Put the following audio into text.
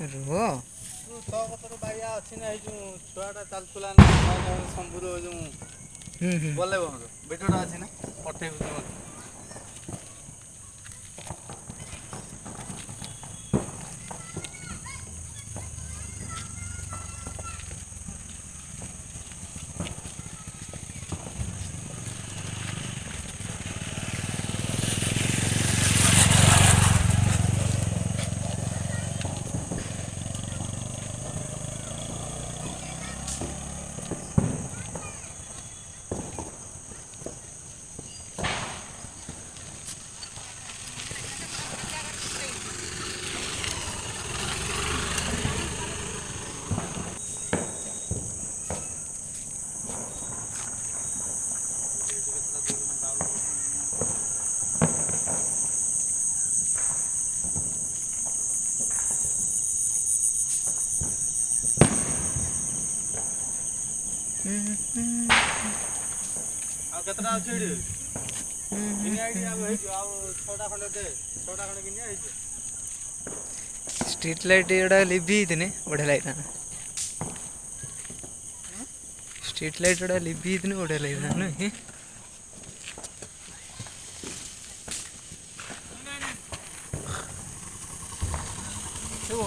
ରୁହ ତୋ କତର ବାଇଆ ଅଛି ନା ଏଇ ଯୋଉ ଛୁଆଟା ଚାଲୁଥିଲା ନା ସମ୍ଭୁର ଯୋଉ ବଲ୍ଲେଭର ଭିଡିଓଟା ଅଛି ନା ପଠେଇବୁ ଟିକେ ମତେ। ଆଉ କେତେଟା ଅଛି ଏଇଠି? ଗିନି ଆଇଡି ଆଉ ହେଇଯିବ ଆଉ 6ଟା ଖଣ୍ଡେ ଦେ 6ଟା ଖଣ୍ଡେ ଗିନି ହେଇଯିବ। ଷ୍ଟ୍ରୀଟ୍ ଲାଇଟ୍ ଗୁଡ଼ା ଲିଭି ହେଇଥିନେ ବଢ଼ିଆ ଲାଗିଥାନ୍ତା। ଷ୍ଟ୍ରୀଟ୍ ଲାଇଟ୍ ଗୁଡ଼ା ଲିଭି ହେଇଥିନେ ବଢ଼ିଆ ଲାଗିଥାନ୍ତା ନୁହେଁ କି? ଥିବ